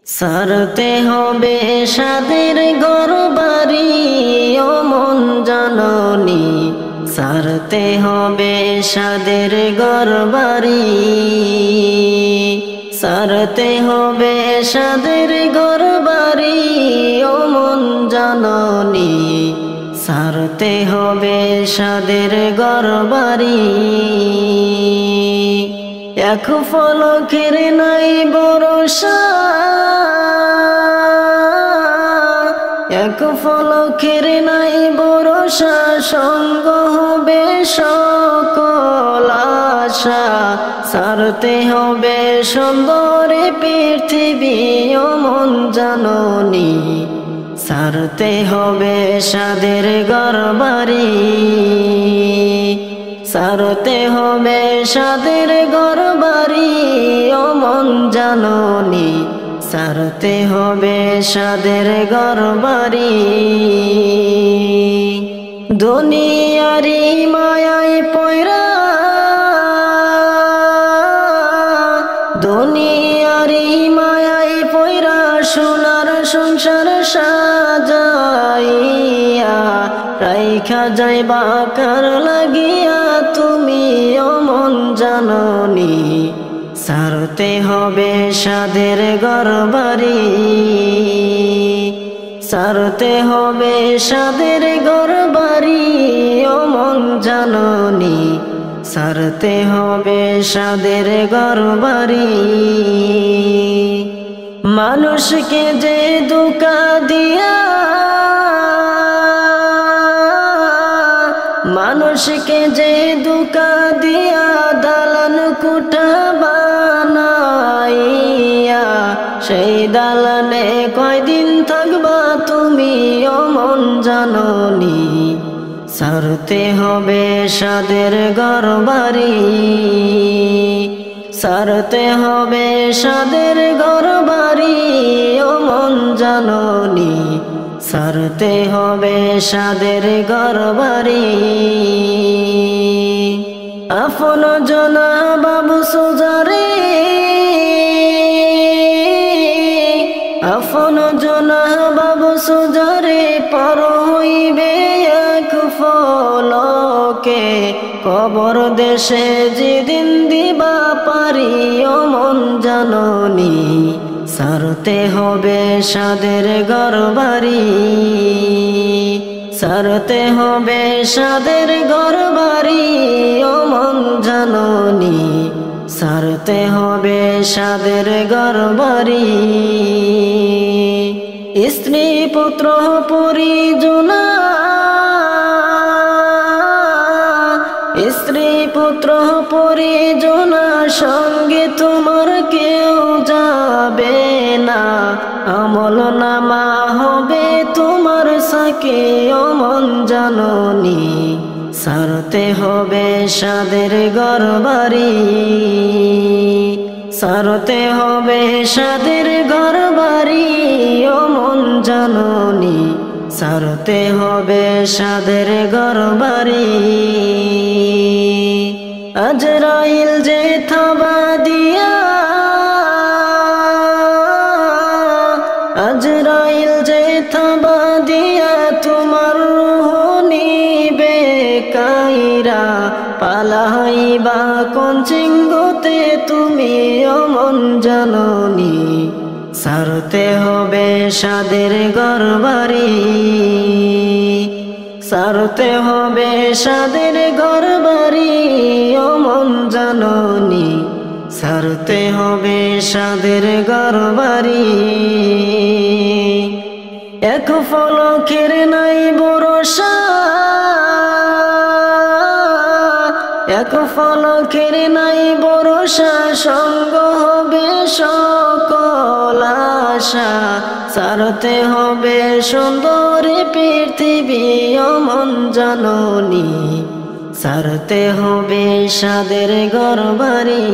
সারতে হবে সাদের ঘরবাড়ি ও মন জননী, সারতে হবে সাদের ঘরবাড়ি, সারতে হবে সাদের ঘরবাড়ি ও মন জননী, সারতে হবে সাদের ঘরবাড়ি। এক ফলকের নাই ভরসা, এক ফলকের নাই ভরসা, সঙ্গ হবে সকল আশা। সারতে হবে সুন্দর পৃথিবী ও মন জননী, সারতে হবে সাদের ঘরবাড়ি, সারতে হবে সাদের ঘরবাড়ি ও মন জননী, সারতে হবে সাদের ঘরবাড়ি। দুনিয়ারি মায়ায় পয়রা, দুনিয়ারি মায়ায় পয়রা, সোনার সংসার সাজাইয়া রাইখা যাইবা কার লাগিয়া তুমি ও মন জননী, সারতে হবে সাদের ঘরবাড়ি, সারতে হবে সাদের ঘরবাড়ি ও মন জননী, সারতে হবে সাদের ঘরবাড়ি। মানুষকে যে ধোঁকা দিয়া, মানুষকে যে ধোঁকা দিয়া দালান কোঠা বানাইয়া, সেই দালানে কয়দিন থাকবা তুমি ও মন জননী, সারতে হবে সাদের ঘরবাড়ি, সারতে হবে সাদের ঘরবাড়ি ও মন জননী, সারতে হবে সাদের ঘরবাড়ি। আপন জনা বাবু সোজারে, আপন জনা বাবু সোজারে, পর হইবে এক ফলকে, কবর দেশে যেদিন দিবা পারি ও মন জননী, সারতে হবে সাদের ঘরবাড়ি, সারতে হবে সাদের ঘরবাড়ি ও মন জননী, সারতে হবে সাদের ঘরবাড়ি। স্ত্রী পুত্র পরিজনা, স্ত্রী পুত্র পরিজনা, সঙ্গে তোমার কেউ যাবে না, আমল নামা হবে তোমার সাকে ও মন জননী, সারতে হবে সাদের ঘরবাড়ি, সারতে হবে সাদের ঘরবাড়ি ও মন জননী, সারতে হবে সাদের ঘরবাড়ি। আজরাইল যে থাবা দিয়া, আজরাইল যে থাবা দিয়া, তোমার রূহ নিবে কাইরা, পালাইবা কোন চিঙ্গুতে তুমি ও মন জননী, সারতে হবে সাদের ঘরবাড়ি, সারতে হবে সাদের ঘরবাড়ি ও মন জননী, সারতে হবে সাদের ঘরবাড়ি। এক ফলকের নাই ভরসা, এক ফলকের নাই ভরসা, সঙ্গ হবে সকল আশা। সারতে হবে সুন্দর পৃথিবী ও মন জননী, সারতে হবে সাদের ঘরবাড়ি,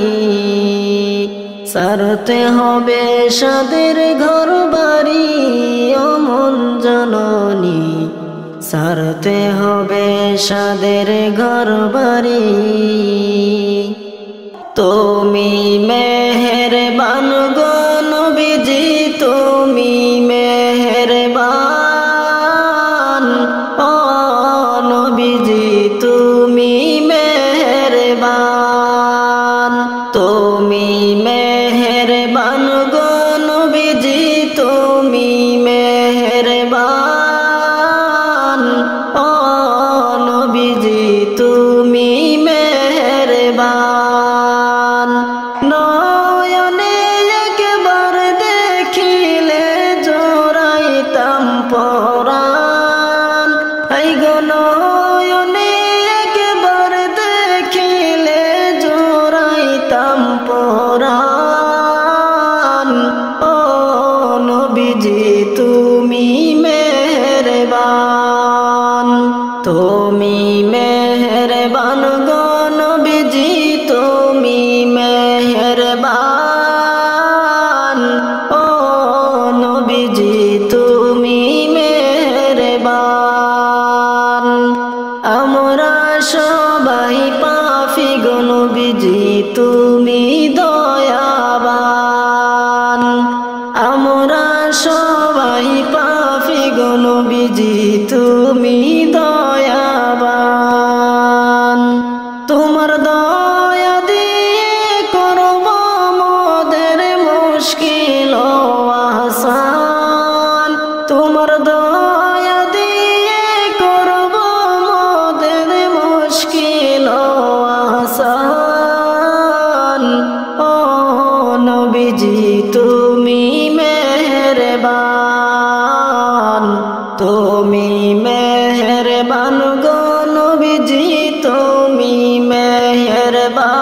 সারতে হবে সাদের ঘরবাড়ি ও মন জননী, সারতে হবে সাদের ঘরবাড়ি। তুমি মেহেরবান গো নবীজি, নবীজি তুমি মেহেরবান, তুমি মেহেরবান গো নবীজি তুমি মেহেরবান, ও নবীজি তুমি মেহেরবান। আমরা সবাই পাপী গো নবীজি তুমি দয়াবান, আমরা সবাই পাপী গো নবীজি তুমি দয়াবান। তোমার দয়া দিয়ে করব মোদের মুশকিল আসান, তোমার দয়া দিয়ে করব মোদের মুশকিল আসান, ও নবীজি তুমি মেহেরবান, তুমি মেহেরবান গো নবীজি তুমি মেহেরবান,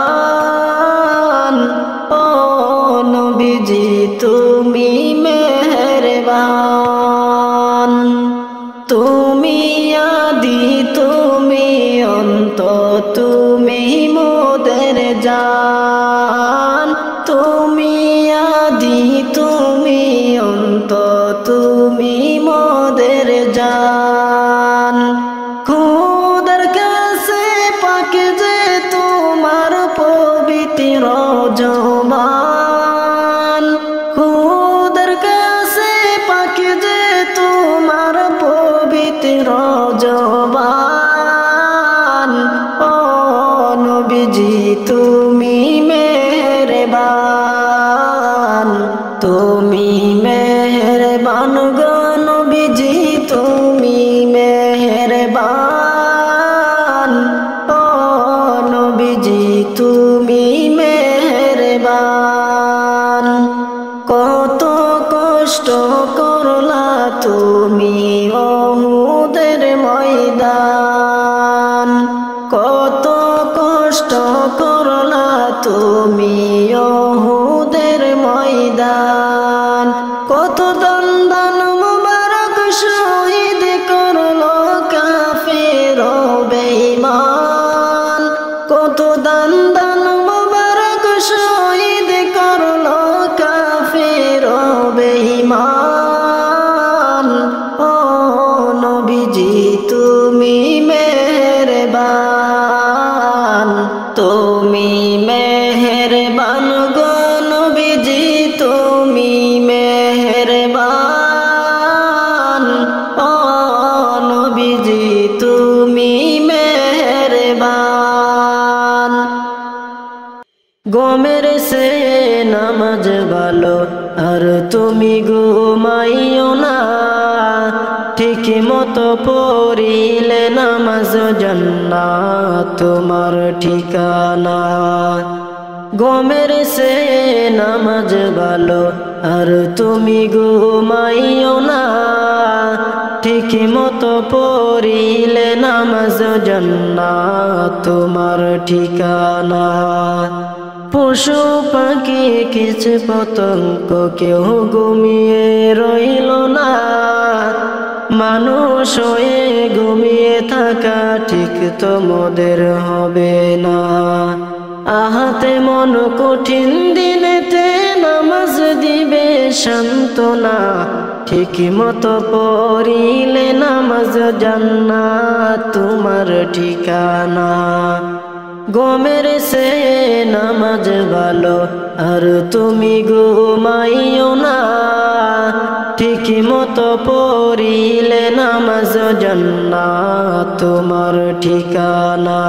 ও নবীজি তুমি মেহেরবান। তুমি আদি তুমি অন্ত তুমি মোদের জান, তুমি আদি তুমি অন্ত তুমি মোদের জান। খোদার কাছে পাকে যে তোমার পবিত্র জবান, খোদার কাছে পাকে যে তোমার পবিত্র জবান, ও নবীজি তুমি মেহেরবান, তুমি মেহেরবান গো নবীজি তুমি মেহেরবান, ও নবীজি তুমি মেহেরবান। কত কষ্ট করলা তুমি উহুদের ময়দান, কত কষ্ট করলা তুমি উহুদের ময়দান। কত দন্দন মুবারক শহীদ করলো কাফির ও বেঈমান, কত দন্দন মুবারক শহীদ করলো কাফির ও বেঈমান, ও নবীজি তুমি মেহেরবান, তুমি মেহেরবান গো নবীজি তুমি মেহেরবান, ও নবীজি তুমি মেহেরবান। গমের সে নামাজ ভালো আর তুমি ঘুমাইও না, ঠিক মতো পড়িলে নামাজ জান্নাত তোমার ঠিকানা। গমের সে নামাজ ভালো আর তুমি ঘুমাইও না, ঠিক মতো পড়িলে নামাজ জান্নাত তোমার ঠিকানা। পশু পাখি কিছু পতঙ্গ কেউ ঘুমিয়ে রইল না, মানুষ হয়ে ঘুমিয়ে থাকা ঠিক তোমাদের হবে না। আহাতে মন কঠিন দিনেতে নামাজ দিবে সান্ত্বনা, ঠিক মতো পড়িলে নামাজ জান্নাত তোমার ঠিকানা। গমের সে নামাজ ভালো আর তুমি ঘুমাইও না, ঠিক মতো পড়িলে নামাজ জান্নাত তোমার ঠিকানা।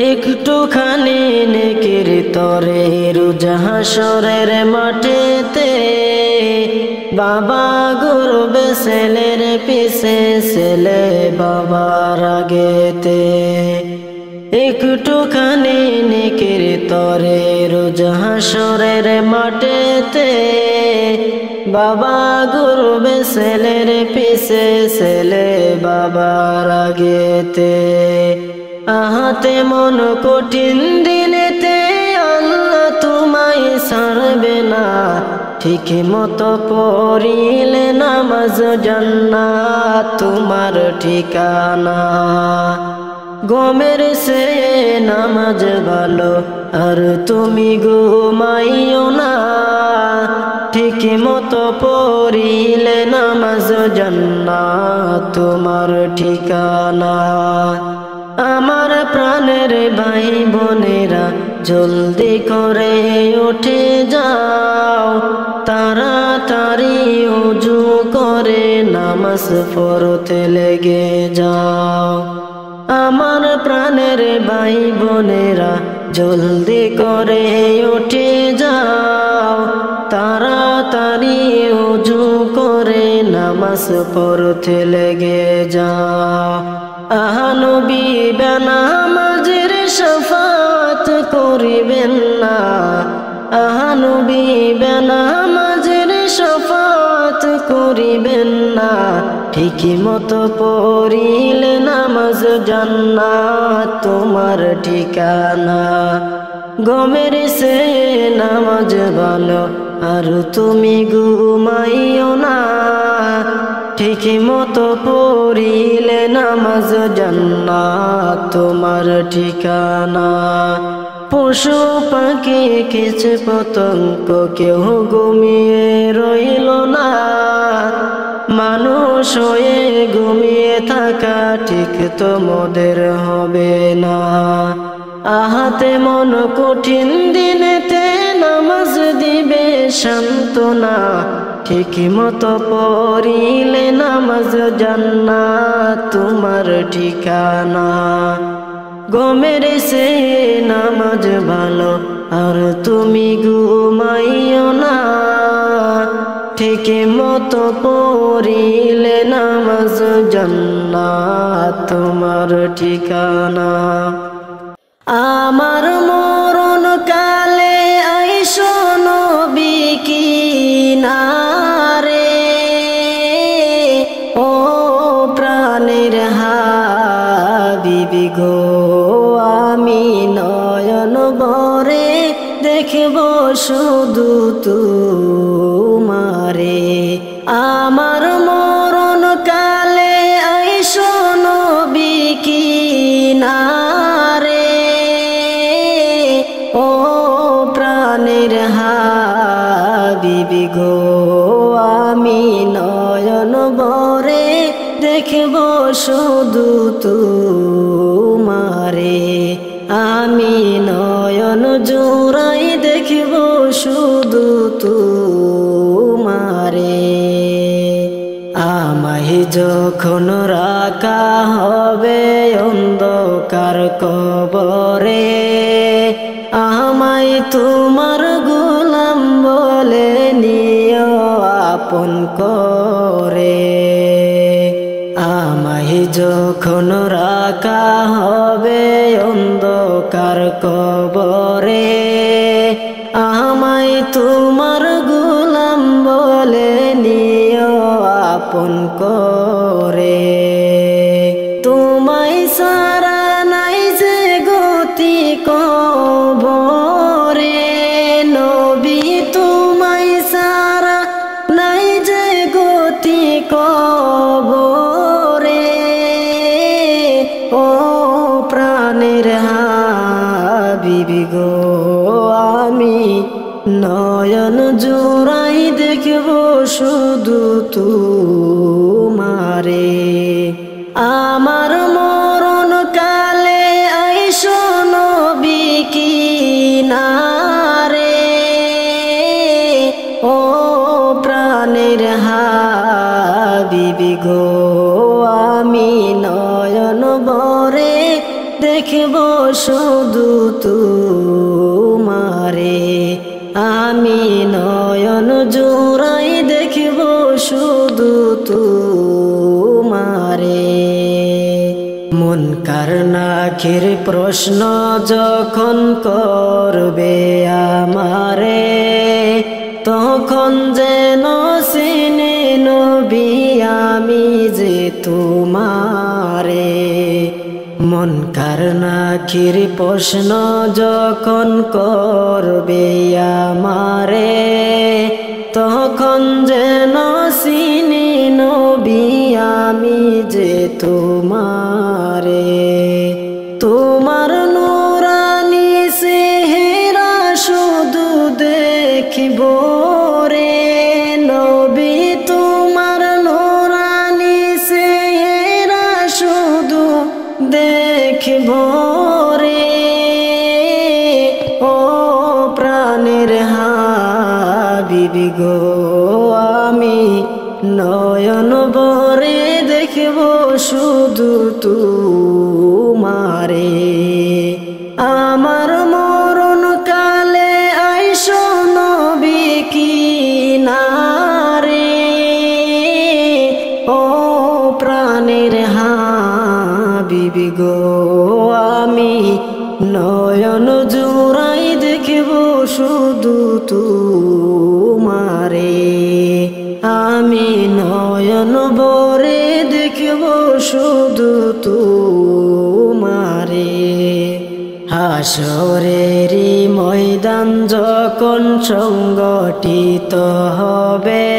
একটুখানি নেকির তরে রোজ হাসরের মাঠেতে, বাবা ঘুরবে ছেলের পিছে ছেলে বাবার আগেতে। একটুখানি নেকির তরে রোজ হাসরের মাঠেতে, বাবা ঘুরবে ছেলের পিছে ছেলে বাবার আগেতে। আহাতে মন কঠিন দিনেতে আল্লাহ তোমায় ছাড়বে না, ঠিক মতো পড়িলে নামাজ জান্নাত তোমার ঠিকানা। গমের সে নামাজ ভালো, আর তুমি ঘুমাইও না, ঠিক মতো পড়িলে নামাজ জান্নাত তোমার ঠিকানা। আমার প্রাণের ভাই বোনেরা জলদি করে উঠে যাও, তাড়াতাড়ি ওযু করে নামাজ পড়তে লেগে যাও। আমার প্রাণের ভাই বোনেরা জলদি করে উঠে যাও, তাড়াতাড়ি ওযু করে নামাজ পড়তে লেগে যাও। আহা নবী বেনামাজের শাফাত করিবেন না, আহা নবী বেনামাজের শাফাত করিবেন না, ঠিক মতো পড়িলে নামাজ জান্নাত তোমার ঠিকানা। গমের সে নামাজ ভালো, আর তুমি ঘুমাইও না, ঠিক মতো পড়িলে নামাজ জান্নাত তোমার ঠিকানা। পশু পাখি কীট পতঙ্গ কেউ ঘুমিয়ে রইল না, মানুষ হয়ে ঘুমিয়ে থাকা ঠিক তোমাদের হবে না। আহাতে মন কঠিন দিনেতে নামাজ দিবে সান্ত্বনা, ঠিক মতো পড়িলে নামাজ জান্নাত তোমার ঠিকানা। গমের সে নামাজ ভালো, আর তুমি ঘুমাইও না, ঠিক মতো পড়িলে নামাজ জান্নাত তোমার ঠিকানা। আমার মরণ কালে আইসো নবী কিনারে, ও প্রাণের হাবিবি গো, আমি নয়ন ভরে দেখব শুধু তোমারে। আমার মরণ কালে আইসো নবী কিনারে, ও প্রাণের হাবিবি গো, আমি নয়ন ভরে দেখব শুধু তোমারে। আমি নয়ন জোড়াই দেখব শুধু তোমারে। আমায় যখন রাখা হবে অন্ধকার কবরে, আমায় তোমার গোলাম বলে নিও আপন করে। আমায় যখন রাখা হবে অন্ধকার কবরে, আমায় তোমার গোলাম বলে নিও আপন করে। তোমায় সারা নাই যে গতি কবরে, নবী তোমায় সারা নাই যে গতি কবরে, ও প্রাণের হাবিবি গো, আমি নয়ন জোড়াই দেখব শুধু তোমারে। আমার মরণ কালে আইসো নবী কিনারে, ও প্রাণের হাবিবি গো, আমি নয়ন ভরে দেখব শুধু তোমারে। আমি নয়ন জোড়াই দেখব শুধু তোমারে। মুনকার নাকির প্রশ্ন যখন করবে আমারে, তখন যেন চিনি নবী আমি যে তোমারে। মন কারনাখির প্রশ্ন যখন করবে আমারে, তখন যেন চিনি নবী আমি যে তোমারে। তোমার নূরানি চেহারা শুধু দেখিব রে নবী, তোমার নূরানি চেহারা শুধু দেখিব রে। ও প্রাণের হাবিবি গো, আমি নয়ন ভরে দেখব শুধু তোমারে। আমার মরণ কালে আইসো নবী কিনারে। ও প্রাণের হাবিবি গো, আমি নয়ন জুড়াই দেখব শুধু তোমারে। আমি নয়ন ভরে দেখব শুধু তোমারে। হাসরেরই ময়দান যখন সংগঠিত হবে,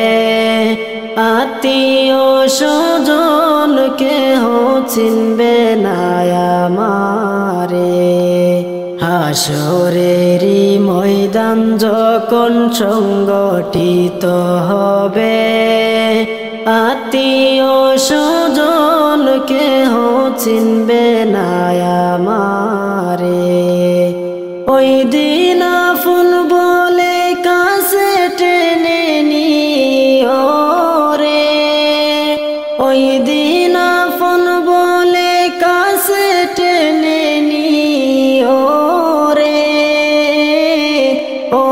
আত্মীয় স্বজন কেহ চিনবে না আমারে। হাসরেরই ময়দান যখন সংগঠিত হবে, আত্মীয় স্বজন কেহ চিনবে না আমারে। ওই দিন আপন বলে কাছে টেনে নিও রে, ওই দিন আপন বলে কাছে টেনে নিও রে। ও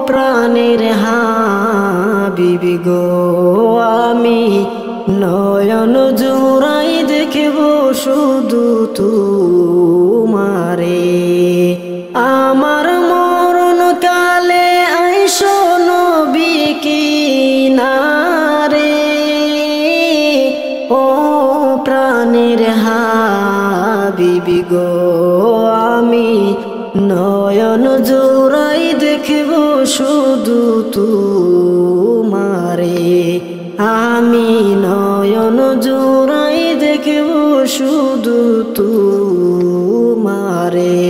প্রাণের হাবিবি গো, আমি নয়ন জুড়াই দেখব শুধু তোমারে। আমার মরণ কালে আইসো নবী কিনারে। ও প্রাণের হাবিবি গো, আমি নয়ন জোড়াই দেখব শুধু তোমারে। আমি নয়ন জোড়াই দেখব শুধু তোমারে।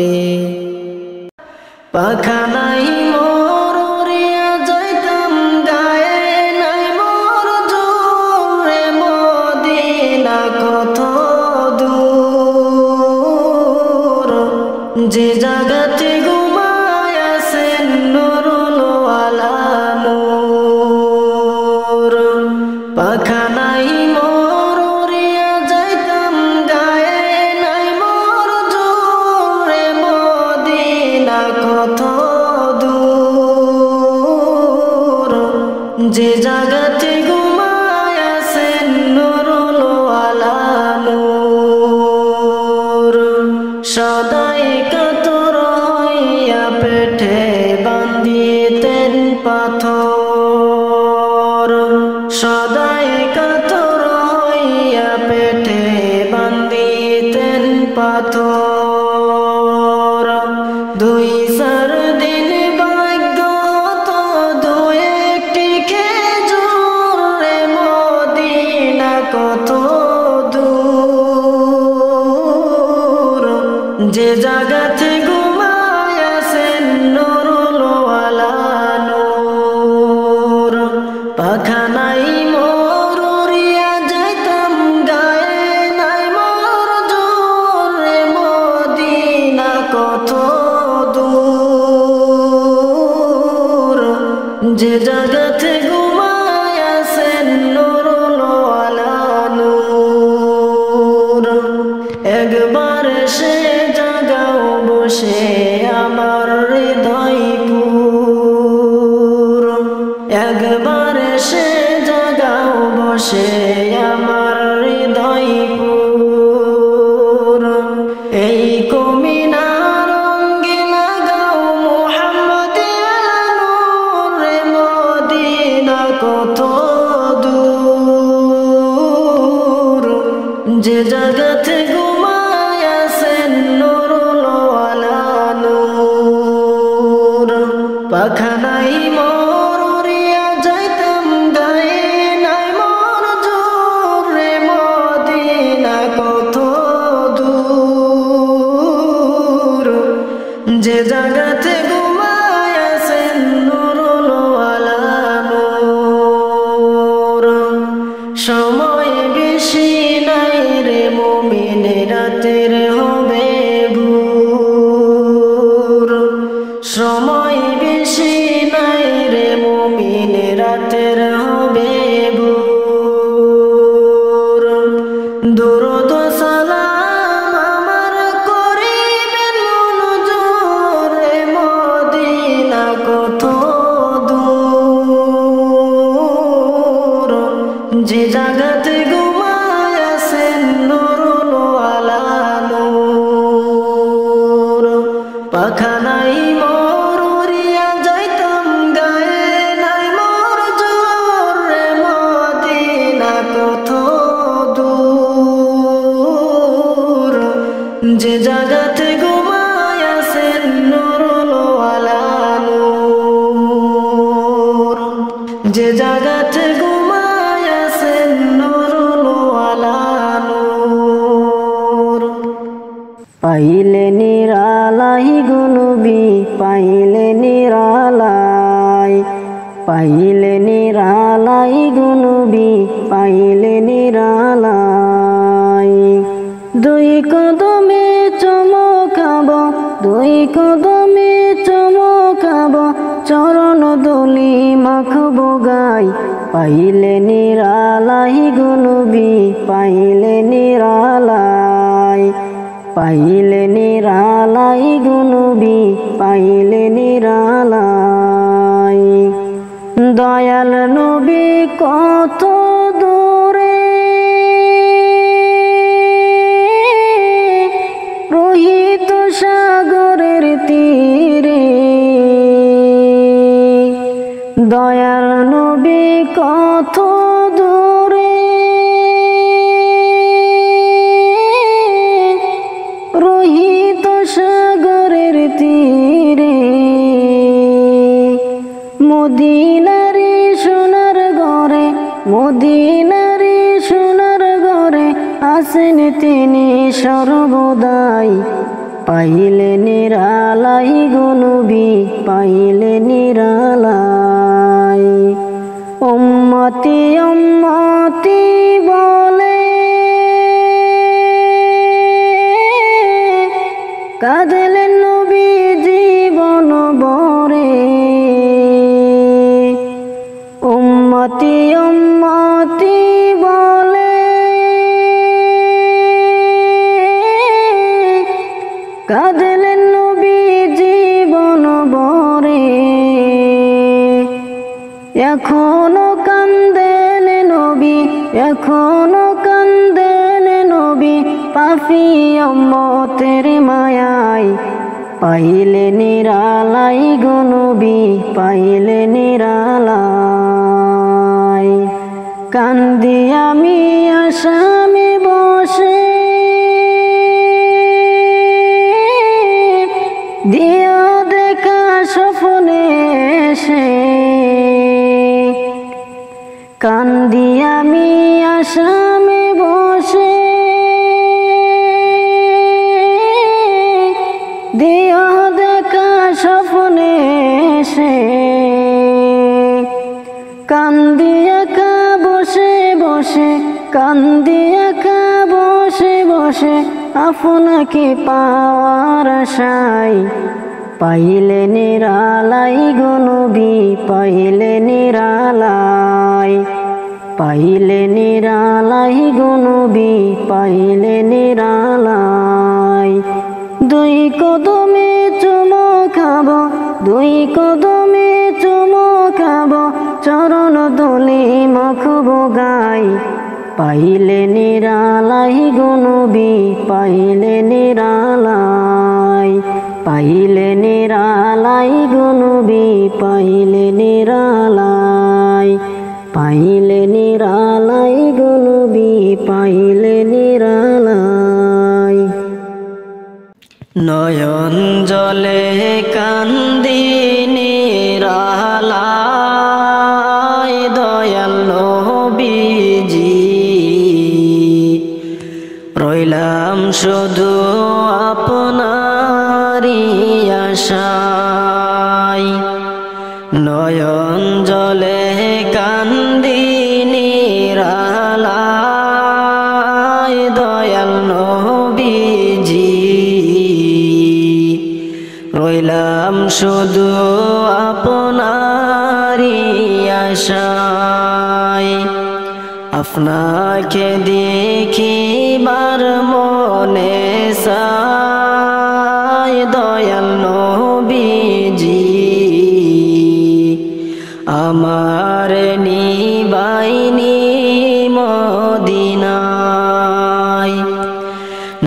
পাখা নাই মোর উড়িয়া যাইতাম গায়ে, নাই মোর জোরে মদিনা কত দূর। যে জাগাতে ঘুমায় আছেন নুরুল ওয়ালা নূর। পাখা নাই মোর উড়িয়া যাইতাম গায়ে, নাই মোর জোরে মদিনা কত দূর। যে জাগাতে ঘুমায় আছেন নুরুল ওয়ালা নূর। সদাই কাতর হইয়া পেটে বান্ধিতেন পাথর। সদাই কাতর হইয়া পেটে বান্ধিতেন পাথর। দুই চার দিন ভাগ্য তো দু একটি খেজুর রে মদিনা কত দূর। যে জাগাতে ঘুমায় আছেন নুরুল ওয়ালা নূর। পাখা নাই মোর উড়িয়া যাইতাম গায়ে, নাই মোর জোরে মদিনা কত দূর। যে জাগাতে ঘুমায় আছেন নুরুল ওয়ালা নূর। একবার সে জাগাও বসে আমার হৃদয়পুর। একবার সে জাগাও বসে আমার হৃদয়পুর। এই কমিনার রঙ্গে লাগাও মুহাম্মদিয়া নূর রে মদিনা কত দূর। যে জাগাতে ঘুমায় হায়াতের হবে ভোর। দুরূদ সালাম আমার করিবেন মনজুর, মদিনা কত দূর। যে জাগাতে ঘুমায় আছেন নূরুল আলা নূর। পাখা নাই মোর উড়িয়া যাইতাম গায়ে নাই মোর জোর, মদিনা কত দূর। যে জাগাতে ঘুমায় আছেন নূরুল আলা নূর। যে জাগাতে ঘুমায় আছেন নূরুল আলা নূর। পাইলে নিরালাই গো নবী, পাইলে নিরালাই, পাইলে নিরালাই গো নবী, পাইলে নিরালাই। দুই কদমে চমকাব, দুই কদমে চমকাব, চরণ দলি মাখব গাই। পাইলে নিরালাই গো নবী, পাইলে নিরালাই, পাইলে নিরালাই গো নবী, পাইলে নিরালাই। দয়াল নবী কত দূরে, রোহিত সাগরের তীরে। দয়াল নবী কত দূরে, রোহিত সাগরের তীরে। মদিনারে সোনার ঘরে, মদিনারে সোনার ঘরে আছেন তিনি সর্বদাই। পাইলে নিরালাই গো নবী, পাইলে নিরালাই। উম্মতি উম্মতি বলে কাঁদলেন নবী জীবন ভরে। উম্মতি উম্মতি বলে কাঁদলেন নবী জীবন ভরে। এখনো কান্দেন নবী, এখনো কান্দেন নবী, পাপী উম্মতের মায়ায়। পাইলে নিরালাই গো নবী, পাইলে নিরালাই। কান্দি আমি আসামে বসে, দিও দেখা স্বপ্নে এসে। কান্দি আমি আসামে বসে, দিও দেখা স্বপ্নে এসে। কান্দি একা বসে বসে, কান্দি একা বসে বসে, আপনাকে পাওয়ার আশায়। পাইলে নিরালাই গো নবী, পাইলে নিরালাই, পাইলে নিরালাই গো নবী, পাইলে নিরালাই। দুই কদমে চুমকাব, দুই কদমে চুমকাব, চরণ দলি মাখব গাই। পাইলে নিরালাই গো নবী, পাইলে নিরালাই, পাইলে নিরালাই গো নবী, পাইলে নিরালাই, পাইলে নিরালাই গো নবী, পাইলে নিরালাই। নয়ন জলে কান্দি নিরালাই, দয়াল নবীজি। রইলাম শুধু আপনারই আশায়। নয়ন জলে কান্দি নিরালাই, দয়াল নবীজি। রইলাম শুধু আপনারই আশায় আপনাকে দেখিবার মনে চায় দয়াল নবীজি আমার নিবাইনি মদিনায়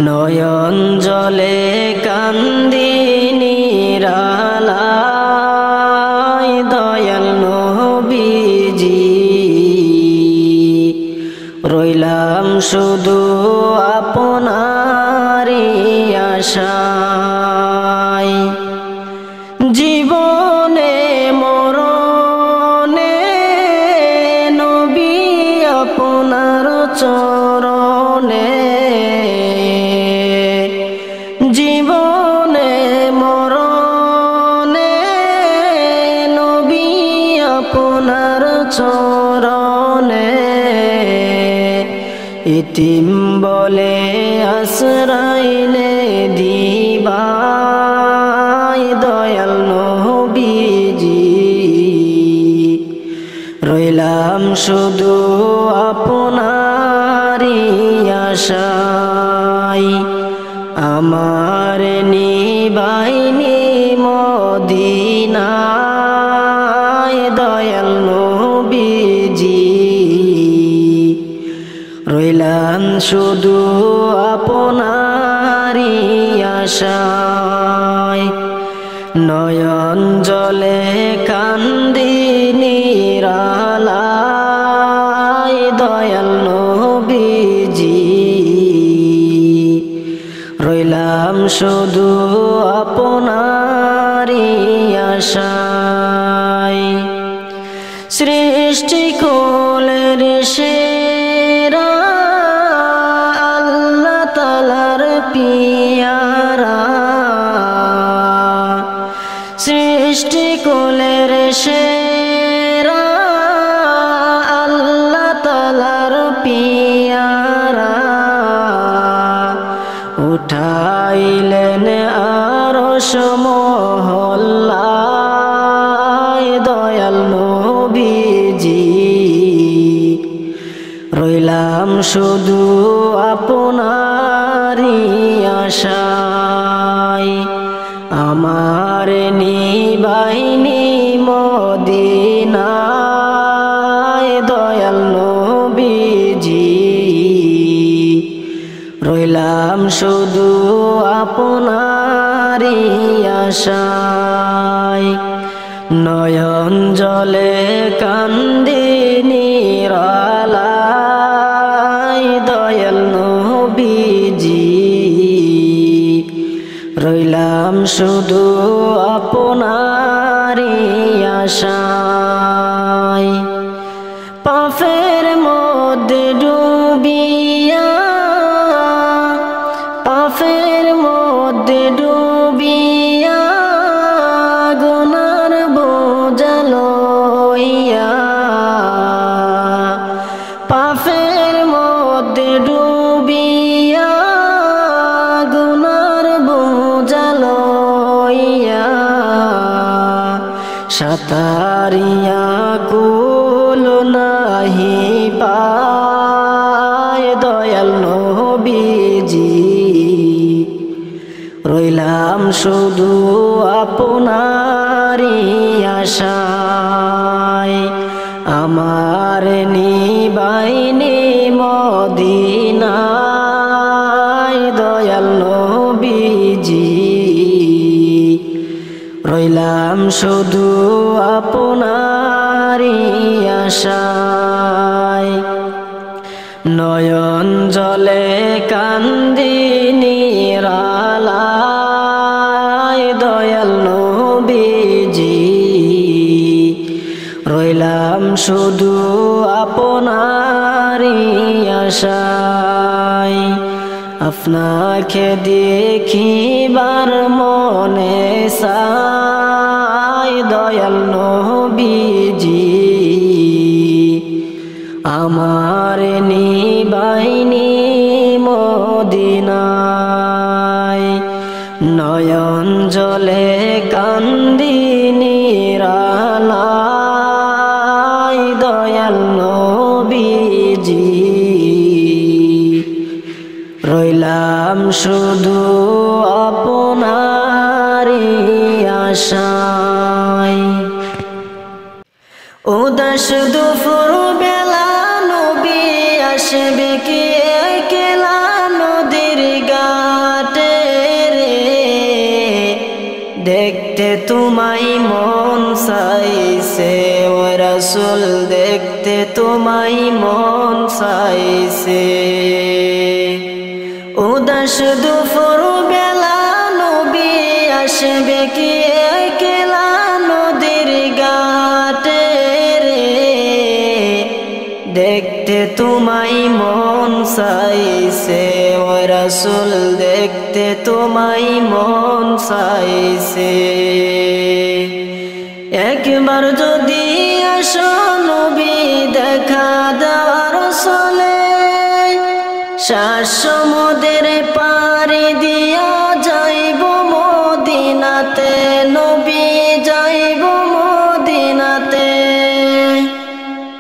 নয়ন জলে কান্দি নিরালায় দয়াল নবীজি রইলাম শুধু আপনারই আশায় জীবনে মরণে নবী আপনার চরণে জীবনে মরণে নবী আপনার চরণে ইতিম বলে আশ্রয়নে দিবায় দয়াল নবীজি রইলাম শুধু আপনারই আশায় আমার নিবাইনি মদিনায় দয়াল নবীজি রইলাম শুধু আপনারই আশায় নয়ন জলে কান্দি নিরালায় দয়াল নবীজি রইলাম শুধু আপনারই আশায় সৃষ্টি কোলের সেরা আল্লাহ তাআলার পিয়ারা সৃষ্টি কোলের সেরা আল্লাহ তাআলার পিয়ারা উঠাইলেন আরশ মহল্লায় দয়াল নবীজি রইলাম শুধু আপনারই আশায় আমার নিবাইনি মদিনায় দয়াল নবীজি রইলাম শুধু আপনারই আশায় নয়ন জলে কান্দি নিরালায় দয়াল নবীজি রইলাম শুধু আপনারই আশায় পাপের মধ্যে ডুবিয়া পাপের মধ্যে ডুবিয়া গুনার বোঝা লইয়া পাপের মধ্যে ডুবিয়া গুনার বোঝা লইয়া সাতারিয়া কুল নাহি পায় দয়াল নবীজি রইলাম শুধু আপনারই আশায় আমার নিবাইনি মদিনায় দয়াল নবীজি রইলাম শুধু আপনারই আশায় নয়ন জলে কান্দি নিরালায় দয়াল নবীজি রইলাম শুধু আপনারই আশায় আপনাকে দেখিবার মনে চায় দয়াল নবীজি আমার নিবাইনি মদিনায় নয়ন জলে কান্দি নিরালায় দয়াল নবীজি রইলাম শুধু আপনারই আশায় উদাস দুপুর বেলা নবী আসবে কি একলা নদীর ঘাটে রে দেখতে তোমায় মন চাইছে ও রাসূল দেখতে তোমায় মন চাইছে উদাস দুপুর বেলা নবী আসবে কি একলা নদীর ঘাটে রে দেখতে তোমায় মন চাইছে ও রাসূল দেখতে তোমায় মন চাইছে একবার যদি আসো নবী দেখা দেওয়ার চলে শ্বাস সমুদ্রের পাড়ি দিয়া যাইব মদিনাতে নবী যাইব মদিনাতে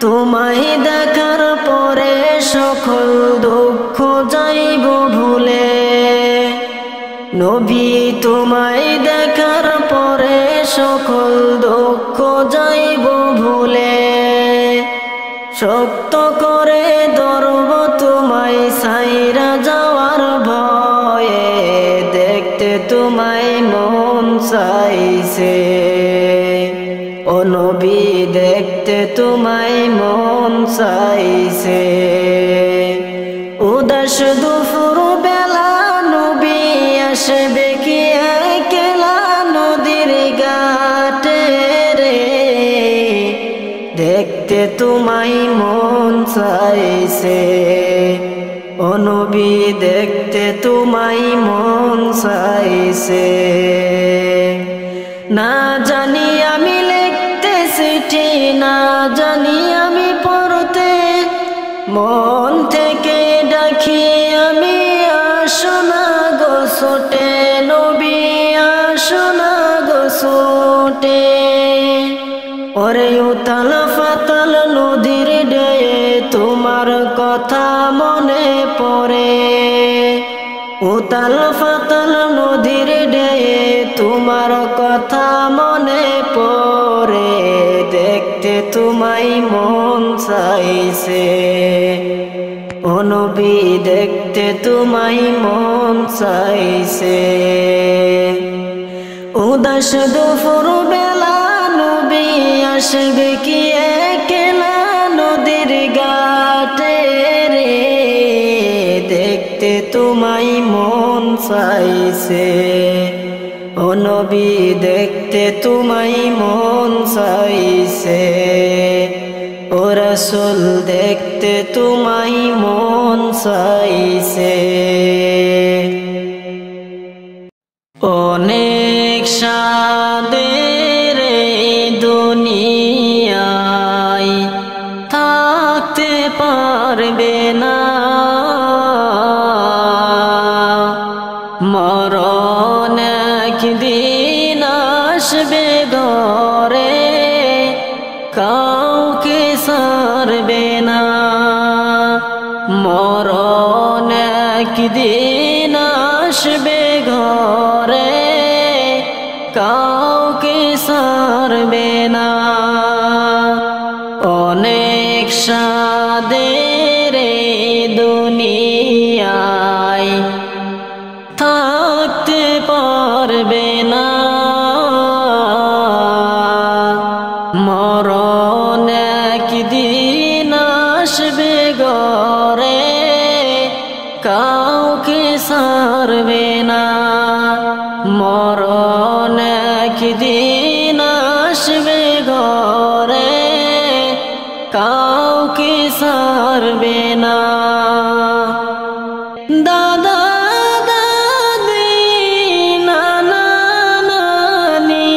তোমায় দেখার পরে সকল দুঃখ যাইব ভুলে নবী তোমায় দেখার পরে সকল দুঃখ যাইব ভুলে শক্ত করে ধরব তোমায় ছাইরা যাওয়ার ভয়ে দেখতে তোমায় মন চাইছে ও নবী দেখতে তোমায় মন চাইছে উদাস দুপুর বেলা নবী আসবে কি একলা নদীর ঘাটে রে দেখতে তোমায় মন চাইছে ও নবী দেখতে তোমায় মন চাইছে না জানি আমি লিখতে চিঠি না জানি আমি পড়তে মন থেকে ডাকি আমি আসো না গো ছোটে নবী আসো না গো ছোটে ওরে উতাল ফাতাল নদীর ডেয়ে তোমার কথা মনে পড়ে উতাল ফাতাল নদীর ডেয়ে তোমার কথা মনে পড়ে দেখতে তোমায় মন চাইছে ও নবী দেখতে তোমায় মন চাইছে উদাস দুপুর বেলা নবী আসবে কি একলা নদীর ঘাটে রে দেখতে তোমায় মন চাইছে ও নবী দেখতে তোমায় মন চাইছে ও রাসূল দেখতে তোমায় মন চাইছে অনেক সাদের দুনিয়ায় থাকতে পারবে না মরণ একদিন আসবে ঘরে কাউকে ছাড়বে না মরণ একদিন আসবে ঘরে কাউকে ছাড়বে না অনেক সাদের দুনিয়ায় থাকতে পারবে না মরণ একদিন আসবে ঘরে কাউকে ছাড়বে না মরণ একদিন আসবে ঘরে কাউকে ছাড়বে না দাদা দাদি নানা নানি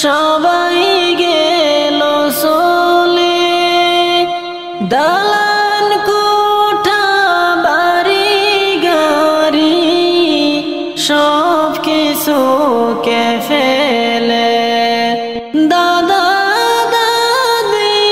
সবাই গেল চলে দালান কোঠা বাড়ি গাড়ি সব কিছু কে ফেলে দাদা দাদি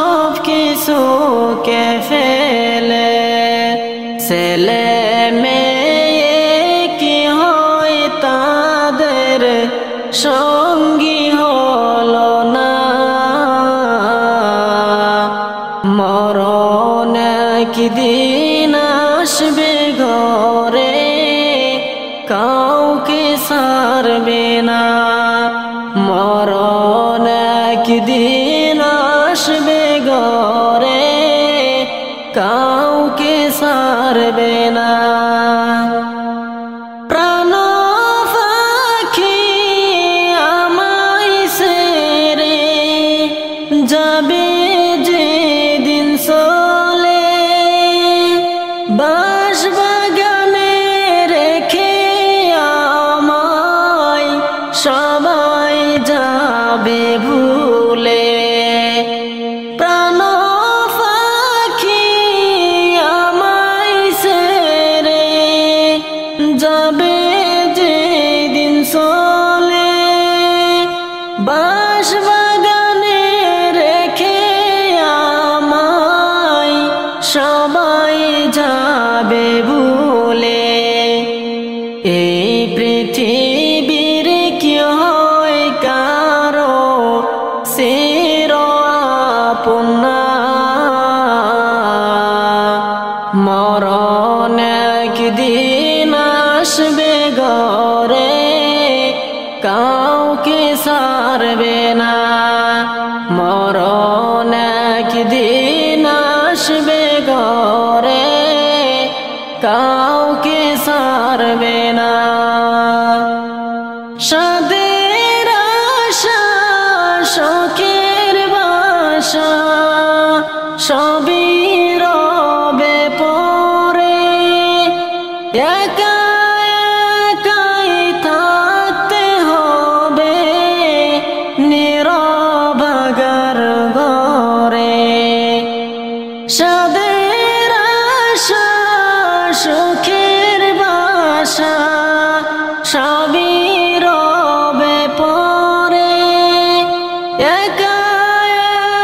সব কিছুকে ফেলে ছেলে মেয়ে কি হয় তাদের সঙ্গী হলো না। মরণ একদিন আসবে ঘরে কাউকে ছাড়বে না। মরণ একদিন আসবে ঘরে কাউকে ছাড়বে না। প্রাণ পাখি আমায় ছেড়ে যাবে যেদিন চলে, বাঁশবাগানে রেখে আমায় সবাই যাবে ভুলে। প্রাণ পাখি আমায় ছেড়ে যাবে যেদিন চলে, বাঁশবাগানে রেখে আমায় সবাই যাবে ভুলে। এই পৃথিবীর কি হয় কারো চির আপন না। মরণ একদিন আসবে ঘরে কাউকে ছাড়বে না। মরণ একদিন আসবে ঘরে কাউকে ছাড়বে না। সাদের আশা শখের বাসা সবই রবে পরে, একা একাই থাকতে হবে নীরবাগার ঘরে। সাদের আশা সুখের বাসা সবই রবে পরে, একা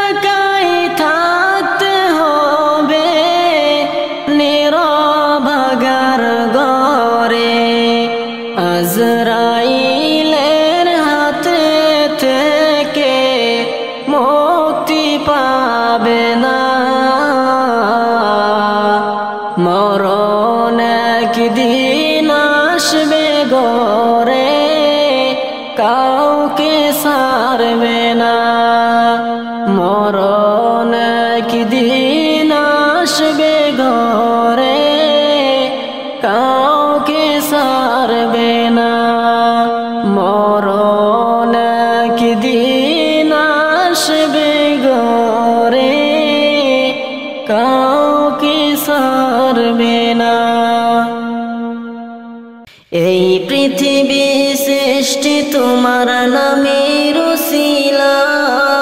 একাই থাকতে হবে নীরবাগার ঘরে। আজরাইলের হাতে থেকে মুক্তি পাবে না। মরণ একদিন আসবে ঘরে কাউকে ছাড়বে না। মরণ একদিন আসবে ঘরে কাউকে ছাড়বে না। মরণ একদিন আসবে ঘরে কাউকে ছাড়বে না। এই পৃথিবী সৃষ্টি তোমার নামের উসিলায়,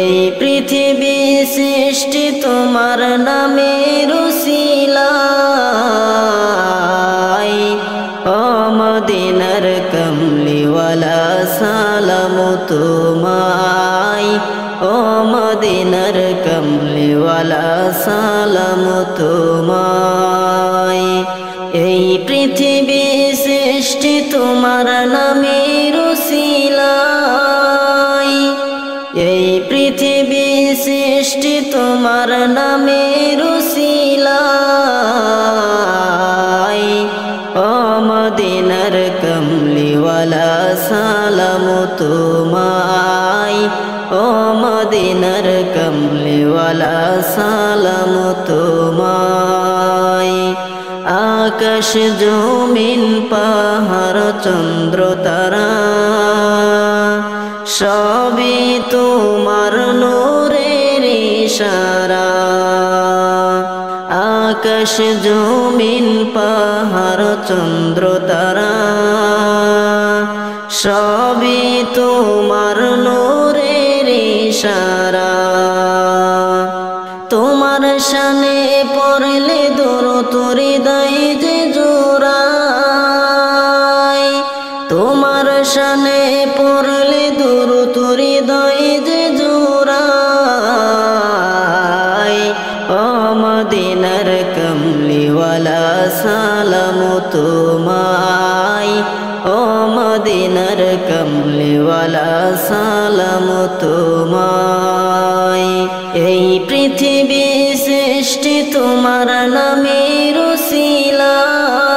এই পৃথিবী সৃষ্টি তোমার নামের উসিলায়। ও মদিনার কমলিওয়ালা সালাম তোমায়, ও মদিনার কমলিওয়ালা সালাম তোমায়। এই পৃথিবী সৃষ্টি তোমার নামের উসিলায়, এই পৃথিবী সৃষ্টি তোমার নামের উসিলায়। ও মদিনার কমলিওয়ালা সালাম তোমায়, ও মদিনার কমলিওয়ালা সালাম তোমায়। আকাশ জমিন পাহাড় চন্দ্র তারা সবই তোমার নূরের ইশারা। আকাশ জমিন পাহাড় চন্দ্র তারা সবই তোমার নূরের ইশারা। তোমার শানে পড়লে দরুদ হৃদয় যে জোড়ায়, তোমার শানে পড়লে দরুদ হৃদয় যে জোড়ায়। তোমায় ও মদিনার কমলিওয়ালা সালাম তোমায় এই পৃথিবী সৃষ্টি তোমার নামের উসিলায়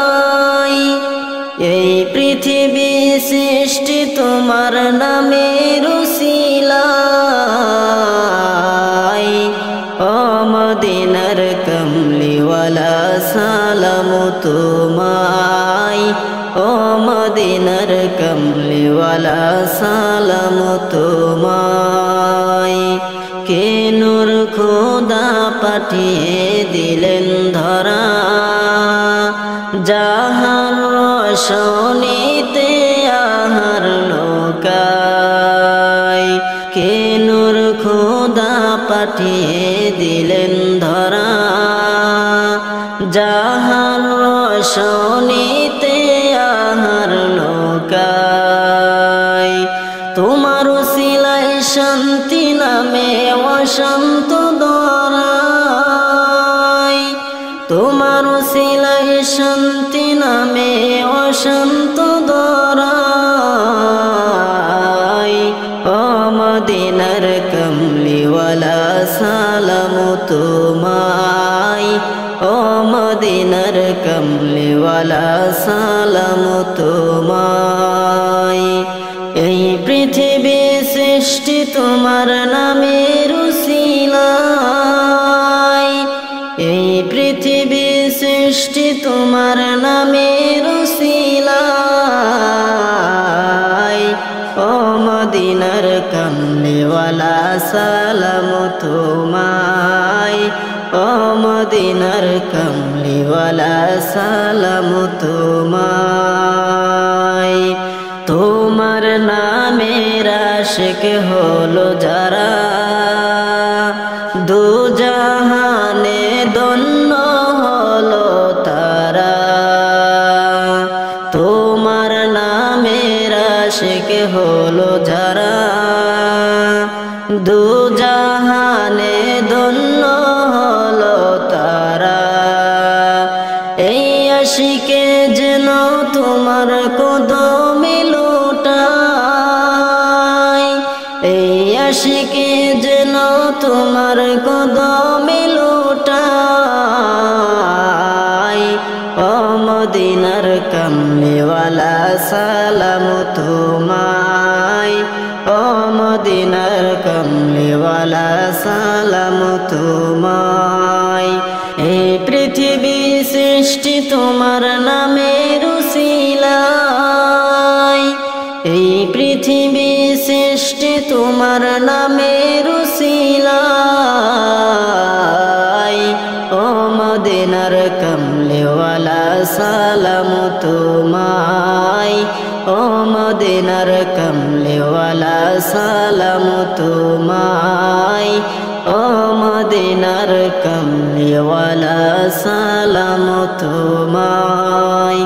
এই পৃথিবী সৃষ্টি তোমার নামের উসিলায় ও মদিনার কমলিওয়ালা সালাম তোমায় ও মদিনার কমলিওয়ালা সালাম তোমায় কে নূর খোদা পাঠিয়ে দিলেন ধরা যাহার রোশনীতে আহার লোকায় কে নূর খোদা পাঠিয়ে দিলেন ধরা যাহার রোশনীতে আহার লোকায় তোমার উসিলায় শান্তি নামে অশান্ত দরায় তোমার উসিলায় শান্তি নামে অশান্ত দরায় ও মদিনার কমলিওয়ালা সালাম তোমায় ও মদিনার কমলিওয়ালা সালাম তোমায় এই পৃথিবী সৃষ্টি তোমার নামের উসিলায় এই পৃথিবী সৃষ্টি তোমার নামের উসিলায় ও মদিনার কমলিওয়ালা সালাম তোমায় ও মদিনার কমলিওয়ালা সালাম তোমায় তোমার নামের আশিক হলো যারা দু জাহানে ধন্য হলো তারা তোমার নামের আশিক হলো যারা দু জাহানে ধন্য হলো তারা এই আশিকে যেন তোমার কদমে লুটায় এই আশিকে যেন তোমার কদমে লুটায় ও মদিনার কমলিওয়ালা সালাম তোমায় ও মদিনার কমলিওয়ালা সালাম তোমায় এই পৃথিবী সৃষ্টি তোমার নামের উসিলায় এই পৃথিবী সৃষ্টি তোমার নামের উসিলায় ও মদিনার কমলিওয়ালা সালাম তোমায় ও মদিনার কমলিওয়ালা সালাম তোমায় ও মদিনার কমলিওয়ালা সালাম তোমায়।